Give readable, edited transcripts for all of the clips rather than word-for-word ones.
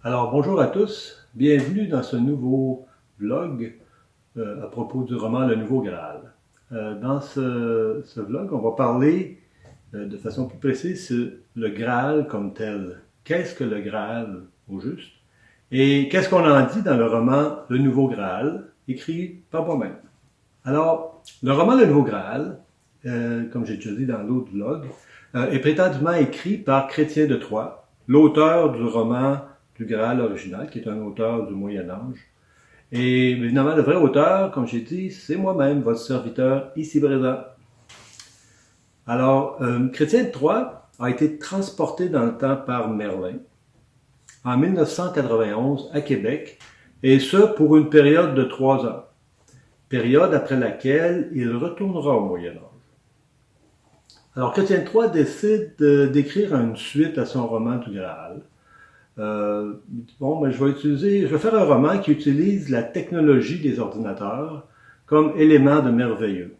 Alors bonjour à tous, bienvenue dans ce nouveau vlog à propos du roman Le Nouveau Graal. Dans ce vlog, on va parler de façon plus précise sur le Graal comme tel. Qu'est-ce que le Graal au juste? Et qu'est-ce qu'on en dit dans le roman Le Nouveau Graal, écrit par moi-même? Alors, le roman Le Nouveau Graal, comme j'ai déjà dit dans l'autre vlog, est prétendument écrit par Chrétien de Troyes, l'auteur du roman du Graal original, qui est un auteur du Moyen-Âge. Et évidemment, le vrai auteur, comme j'ai dit, c'est moi-même, votre serviteur ici présent. Alors, Chrétien de Troyes a été transporté dans le temps par Merlin en 1991 à Québec, et ce pour une période de 3 ans, période après laquelle il retournera au Moyen-Âge. Alors, Chrétien de Troyes décide d'écrire une suite à son roman du Graal. Je vais faire un roman qui utilise la technologie des ordinateurs comme élément de merveilleux.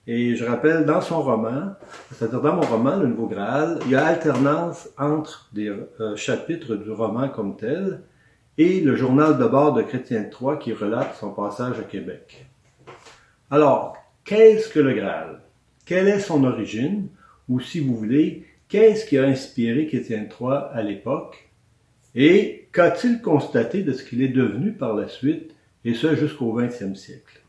Et je rappelle, dans son roman, c'est-à-dire dans mon roman, Le Nouveau Graal, il y a alternance entre des chapitres du roman comme tel et le journal de bord de Chrétien de Troyes qui relate son passage à Québec. Alors, qu'est-ce que le Graal? Quelle est son origine? Ou si vous voulez, qu'est-ce qui a inspiré Chrétien de Troyes à l'époque? Et qu'a-t-il constaté de ce qu'il est devenu par la suite, et ce jusqu'au 20e siècle?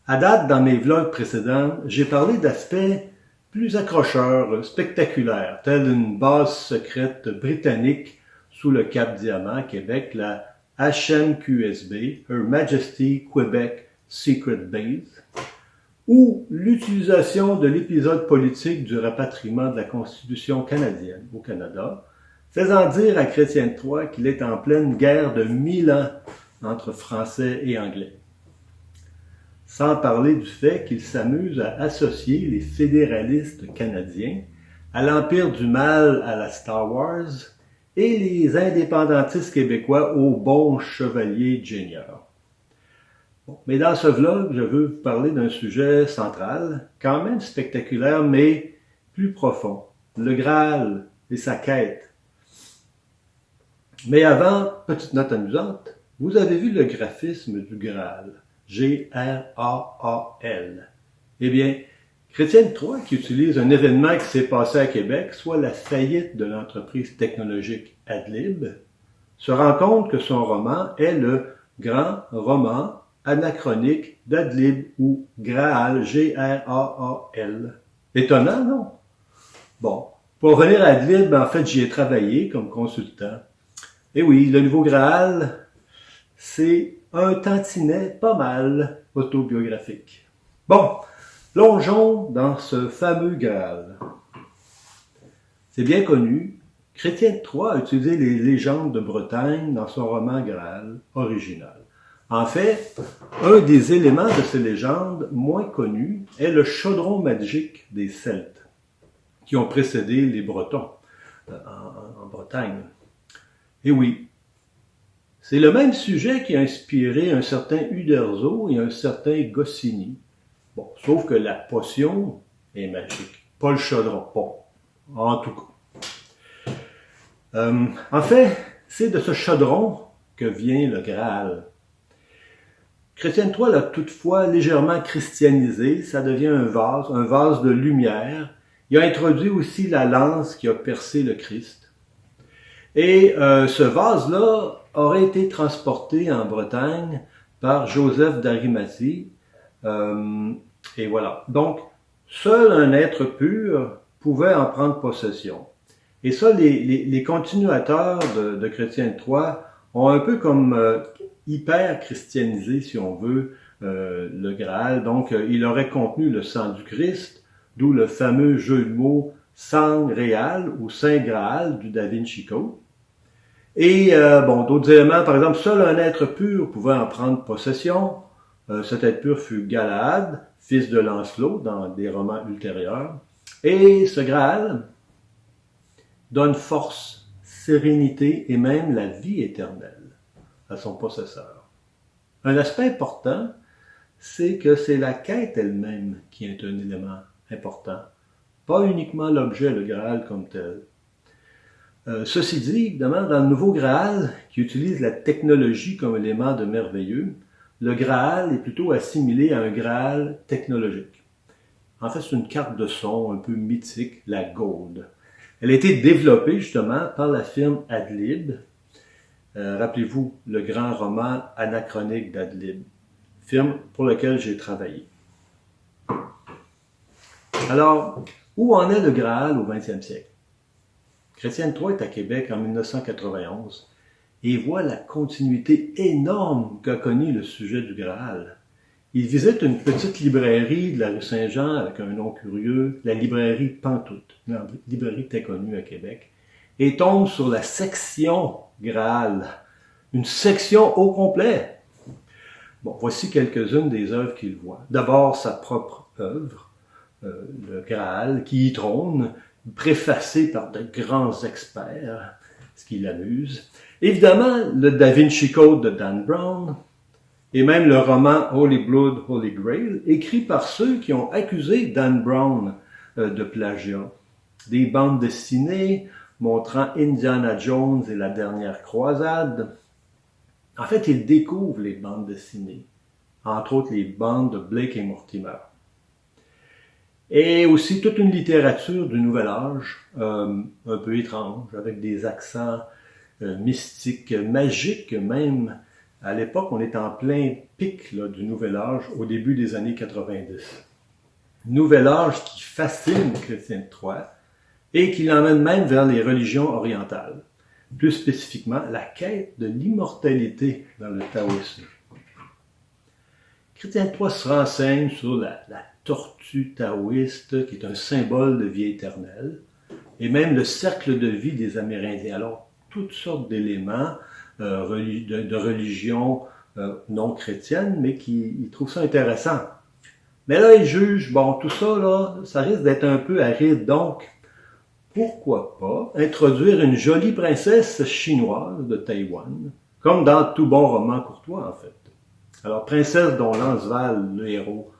À date, dans mes vlogs précédents, j'ai parlé d'aspects plus accrocheurs, spectaculaires, tels une base secrète britannique sous le Cap Diamant à Québec, la HMQSB, Her Majesty Quebec Secret Base, ou l'utilisation de l'épisode politique du rapatriement de la Constitution canadienne au Canada, faisant dire à Chrétien de Troyes qu'il est en pleine guerre de 1000 ans entre Français et Anglais. Sans parler du fait qu'il s'amuse à associer les fédéralistes canadiens à l'Empire du Mal à la Star Wars et les indépendantistes québécois aux bons chevaliers Junior. Mais dans ce vlog, je veux vous parler d'un sujet central, quand même spectaculaire, mais plus profond. Le Graal et sa quête. Mais avant, petite note amusante, vous avez vu le graphisme du Graal, G-R-A-A-L. Eh bien, Chrétien de Troyes, qui utilise un événement qui s'est passé à Québec, soit la faillite de l'entreprise technologique Adlib, se rend compte que son roman est le grand roman anachronique d'Adlib ou Graal, G-R-A-A-L. Étonnant, non? Bon, pour revenir à Adlib, en fait, j'y ai travaillé comme consultant. Et oui, le Nouveau Graal, c'est un tantinet pas mal autobiographique. Bon, plongeons dans ce fameux Graal. C'est bien connu, Chrétien de Troyes a utilisé les légendes de Bretagne dans son roman Graal original. En fait, un des éléments de ces légendes moins connus est le chaudron magique des Celtes, qui ont précédé les Bretons en Bretagne. Et oui, c'est le même sujet qui a inspiré un certain Uderzo et un certain Goscinny. Bon, sauf que la potion est magique, pas le chaudron. Bon, en tout cas. En fait, c'est de ce chaudron que vient le Graal. Chrétien de Troyes l'a toutefois légèrement christianisé, ça devient un vase de lumière. Il a introduit aussi la lance qui a percé le Christ. Et ce vase-là aurait été transporté en Bretagne par Joseph d'Arimathie. Et voilà. Donc, seul un être pur pouvait en prendre possession. Et ça, les continuateurs de Chrétien de Troyes ont un peu comme hyper-christianisé, si on veut, le Graal. Donc, il aurait contenu le sang du Christ, d'où le fameux jeu de mots Sangréal ou Saint Graal du Da Vinci Code. Et d'autres éléments, par exemple, seul un être pur pouvait en prendre possession. Cet être pur fut Galahad, fils de Lancelot, dans des romans ultérieurs. Et ce Graal donne force, sérénité et même la vie éternelle à son possesseur. Un aspect important, c'est que c'est la quête elle-même qui est un élément important, pas uniquement l'objet, le Graal comme tel. Ceci dit, évidemment, dans le Nouveau Graal, qui utilise la technologie comme élément de merveilleux, le Graal est plutôt assimilé à un Graal technologique. En fait, c'est une carte de son un peu mythique, la Gold. Elle a été développée justement par la firme Adlib. Rappelez-vous le grand roman anachronique d'Adlib, firme pour laquelle j'ai travaillé. Alors, où en est le Graal au 20e siècle? Chrétien III est à Québec en 1991 et voit la continuité énorme qu'a connue le sujet du Graal. Il visite une petite librairie de la rue Saint-Jean avec un nom curieux, la librairie Pantoute, une librairie très connue à Québec, et tombe sur la section Graal, une section au complet. Bon, voici quelques-unes des œuvres qu'il voit. D'abord, sa propre œuvre, le Graal, qui y trône, préfacé par de grands experts, ce qui l'amuse. Évidemment, le Da Vinci Code de Dan Brown, et même le roman Holy Blood, Holy Grail, écrit par ceux qui ont accusé Dan Brown de plagiat. Des bandes dessinées montrant Indiana Jones et la dernière croisade. En fait, il découvre les bandes dessinées, entre autres les bandes de Blake et Mortimer. Et aussi toute une littérature du Nouvel Âge, un peu étrange, avec des accents mystiques, magiques même. À l'époque, on est en plein pic là, du Nouvel Âge, au début des années 90. Nouvel Âge qui fascine Chrétien III et qui l'emmène même vers les religions orientales. Plus spécifiquement, la quête de l'immortalité dans le taoïsme. Chrétien III se renseigne sur la tortue taoïste, qui est un symbole de vie éternelle, et même le cercle de vie des Amérindiens. Alors, toutes sortes d'éléments de religion non chrétienne, mais qui trouvent ça intéressant. Mais là, il juge, bon, tout ça, là, ça risque d'être un peu aride, donc pourquoi pas introduire une jolie princesse chinoise de Taïwan, comme dans tout bon roman courtois, en fait. Alors, princesse dont Lanceval, le héros,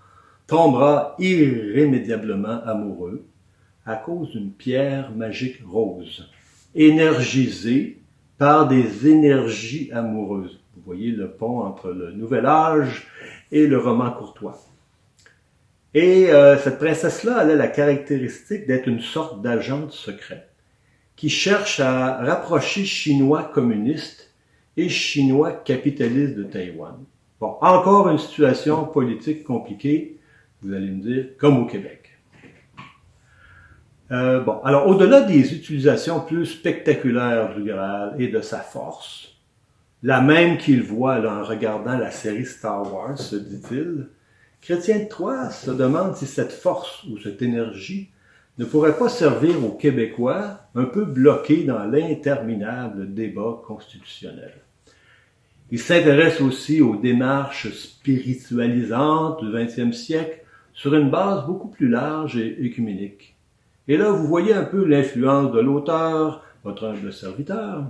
tombera irrémédiablement amoureux à cause d'une pierre magique rose, énergisée par des énergies amoureuses. Vous voyez le pont entre le Nouvel Âge et le roman courtois. Et cette princesse-là, elle a la caractéristique d'être une sorte d'agente secret qui cherche à rapprocher Chinois communistes et Chinois capitalistes de Taïwan. Bon, encore une situation politique compliquée, vous allez me dire, comme au Québec. Bon, alors au-delà des utilisations plus spectaculaires du Graal et de sa force, la même qu'il voit là, en regardant la série Star Wars, se dit-il, Chrétien III se demande si cette force ou cette énergie ne pourrait pas servir aux Québécois un peu bloqués dans l'interminable débat constitutionnel. Il s'intéresse aussi aux démarches spiritualisantes du XXe siècle sur une base beaucoup plus large et œcuménique. Et là, vous voyez un peu l'influence de l'auteur, votre humble serviteur,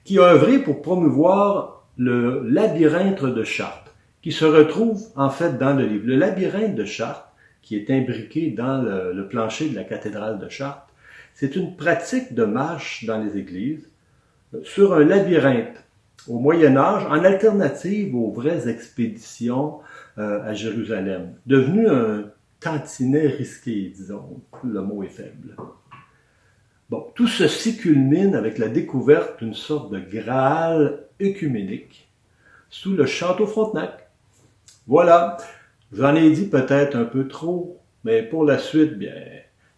qui a œuvré pour promouvoir le labyrinthe de Chartres, qui se retrouve en fait dans le livre. Le labyrinthe de Chartres, qui est imbriqué dans le plancher de la cathédrale de Chartres, c'est une pratique de marche dans les églises sur un labyrinthe au Moyen Âge, en alternative aux vraies expéditions à Jérusalem, devenu un tantinet risqué, disons, le mot est faible. Bon, tout ceci culmine avec la découverte d'une sorte de Graal œcuménique sous le château Frontenac. Voilà, j'en ai dit peut-être un peu trop, mais pour la suite, bien,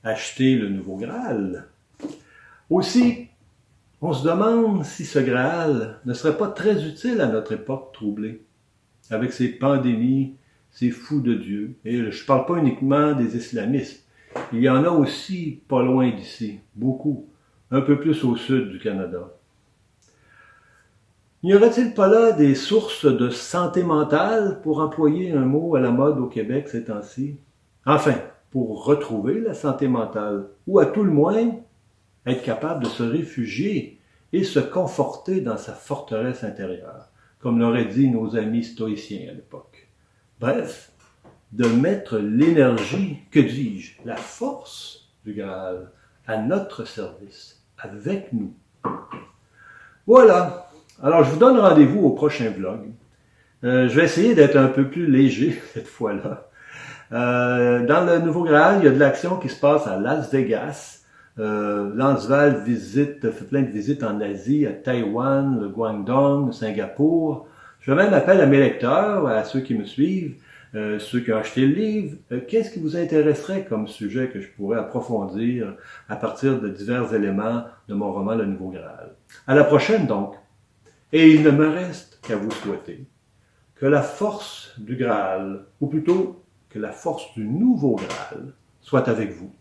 achetez le nouveau Graal. Aussi, on se demande si ce Graal ne serait pas très utile à notre époque troublée, avec ses pandémies, ces fous de Dieu. Et je ne parle pas uniquement des islamistes. Il y en a aussi pas loin d'ici, beaucoup, un peu plus au sud du Canada. N'y aurait-il pas là des sources de santé mentale, pour employer un mot à la mode au Québec ces temps-ci? Enfin, pour retrouver la santé mentale, ou à tout le moins, être capable de se réfugier et se conforter dans sa forteresse intérieure, comme l'auraient dit nos amis stoïciens à l'époque. Bref, de mettre l'énergie, que dis-je, la force du Graal à notre service, avec nous. Voilà. Alors, je vous donne rendez-vous au prochain vlog. Je vais essayer d'être un peu plus léger cette fois-là. Dans le Nouveau Graal, il y a de l'action qui se passe à Las Vegas. Lanceval fait plein de visites en Asie, à Taïwan, le Guangdong, Singapour. Je fais même appel à mes lecteurs, à ceux qui me suivent, ceux qui ont acheté le livre. Qu'est-ce qui vous intéresserait comme sujet que je pourrais approfondir à partir de divers éléments de mon roman Le Nouveau Graal? À la prochaine donc. Et il ne me reste qu'à vous souhaiter que la force du Graal, ou plutôt que la force du Nouveau Graal, soit avec vous.